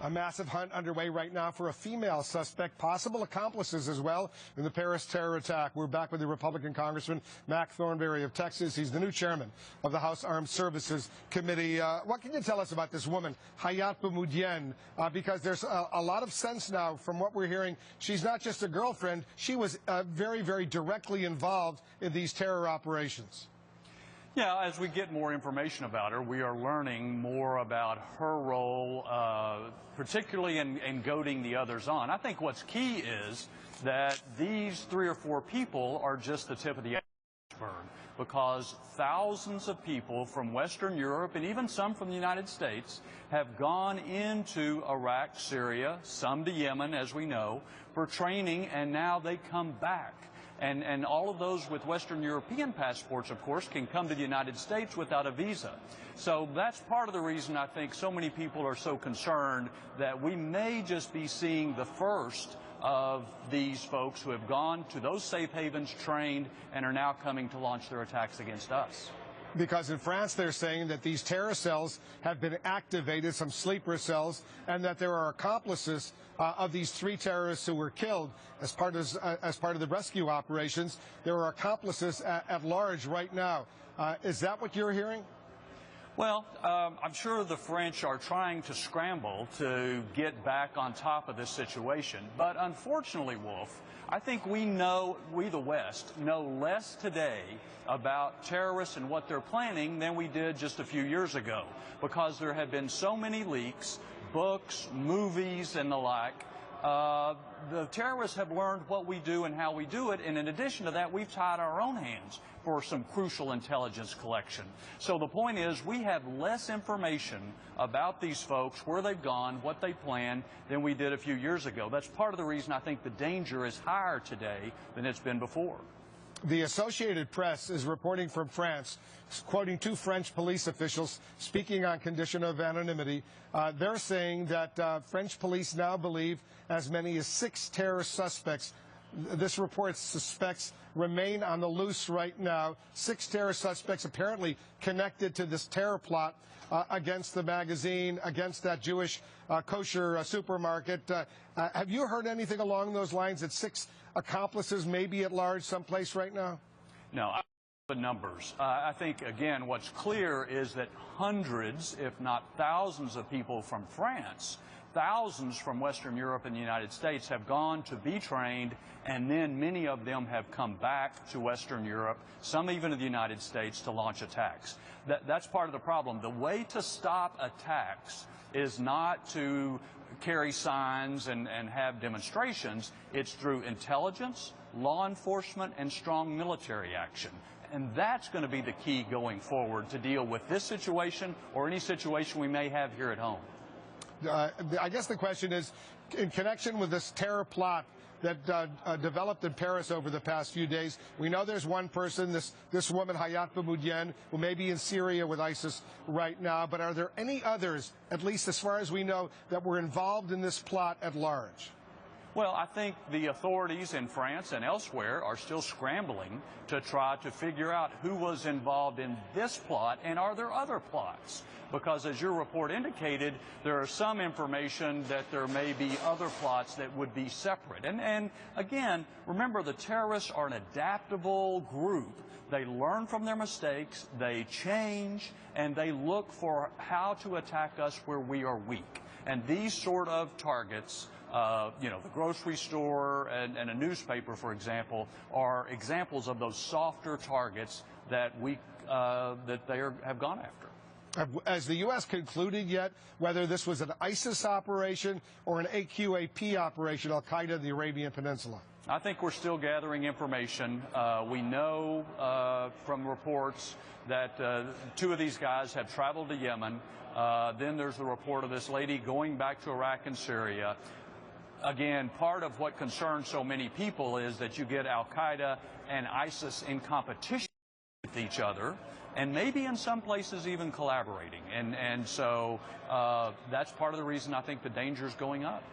A massive hunt underway right now for a female suspect, possible accomplices as well in the Paris terror attack. We're back with the Republican Congressman Mac Thornberry of Texas. He's the new chairman of the House Armed Services Committee. What can you tell us about this woman, Hayat Boumediene? Because there's a lot of sense now from what we're hearing. She's not just a girlfriend. She was very, very directly involved in these terror operations. Yeah, as we get more information about her, we are learning more about her role, particularly in goading the others on. I think what's key is that these 3 or 4 people are just the tip of the iceberg, because thousands of people from Western Europe and even some from the United States have gone into Iraq, Syria, some to Yemen, as we know, for training, and now they come back. And all of those with Western European passports, of course, can come to the United States without a visa. So that's part of the reason I think so many people are so concerned that we may just be seeing the first of these folks who have gone to those safe havens, trained, and are now coming to launch their attacks against us. Because in France, they're saying that these terror cells have been activated, some sleeper cells, and that there are accomplices of these 3 terrorists who were killed as part of the rescue operations. There are accomplices at large right now. Is that what you're hearing? Well, I'm sure the French are trying to scramble to get back on top of this situation. But unfortunately, Wolf, I think we, the West, know less today about terrorists and what they're planning than we did just a few years ago, because there have been so many leaks, books, movies, and the like. The terrorists have learned what we do and how we do it, and in addition to that, we've tied our own hands for some crucial intelligence collection. So the point is, we have less information about these folks, where they've gone, what they plan, than we did a few years ago. That's part of the reason I think the danger is higher today than it's been before. The Associated Press is reporting from France, quoting 2 French police officials speaking on condition of anonymity. They're saying that French police now believe as many as 6 terrorist suspects. This report suspects remain on the loose right now. 6 terrorist suspects apparently connected to this terror plot against the magazine, against that Jewish kosher supermarket. Have you heard anything along those lines, that 6 accomplices may be at large someplace right now? No, the numbers. I think, again, what's clear is that hundreds, if not thousands of people from France, thousands from Western Europe and the United States have gone to be trained, and then many of them have come back to Western Europe, some even to the United States, to launch attacks. That's part of the problem. The way to stop attacks is not to carry signs and have demonstrations. It's through intelligence, law enforcement, and strong military action. And that's going to be the key going forward to deal with this situation or any situation we may have here at home. I guess the question is, in connection with this terror plot that developed in Paris over the past few days, we know there's one person, this woman, Hayat Boumediene, who may be in Syria with ISIS right now, but are there any others, at least as far as we know, that were involved in this plot at large? Well, I think the authorities in France and elsewhere are still scrambling to try to figure out who was involved in this plot, and are there other plots? Because as your report indicated, there are some information that there may be other plots that would be separate. And again, remember, the terrorists are an adaptable group. They learn from their mistakes, they change, and they look for how to attack us where we are weak. And these sort of targets, the grocery store and a newspaper, for example, are examples of those softer targets that have gone after. Has the U.S. concluded yet whether this was an ISIS operation or an AQAP operation, Al-Qaeda in the Arabian Peninsula? I think we're still gathering information. We know from reports that 2 of these guys have traveled to Yemen. Then there's the report of this lady going back to Iraq and Syria. Again, part of what concerns so many people is that you get Al-Qaeda and ISIS in competition with each other, and maybe in some places even collaborating. And so that's part of the reason I think the danger is going up.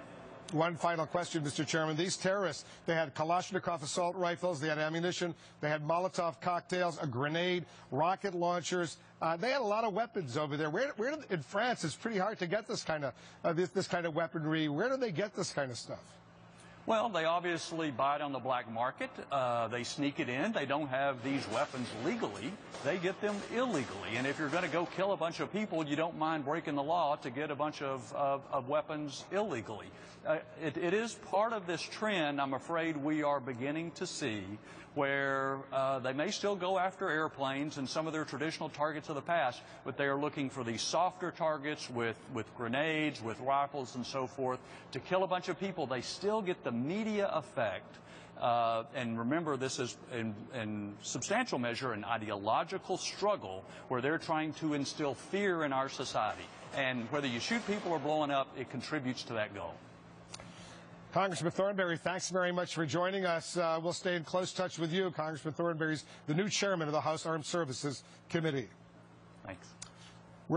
One final question, Mr. Chairman. These terrorists, they had Kalashnikov assault rifles, they had ammunition, they had Molotov cocktails, a grenade, rocket launchers. They had a lot of weapons over there. In France, it's pretty hard to get this kind of weaponry. Where do they get this kind of stuff? Well, they obviously buy it on the black market. They sneak it in. They don't have these weapons legally. They get them illegally. And if you're going to go kill a bunch of people, you don't mind breaking the law to get a bunch of weapons illegally. It is part of this trend, I'm afraid, we are beginning to see, where they may still go after airplanes and some of their traditional targets of the past, but they are looking for these softer targets with grenades, with rifles and so forth to kill a bunch of people. They still get the media effect. And remember, this is in substantial measure an ideological struggle where they're trying to instill fear in our society. And whether you shoot people or blowing up, it contributes to that goal. Congressman Thornberry, thanks very much for joining us. We'll stay in close touch with you. Congressman Thornberry's the new chairman of the House Armed Services Committee. Thanks.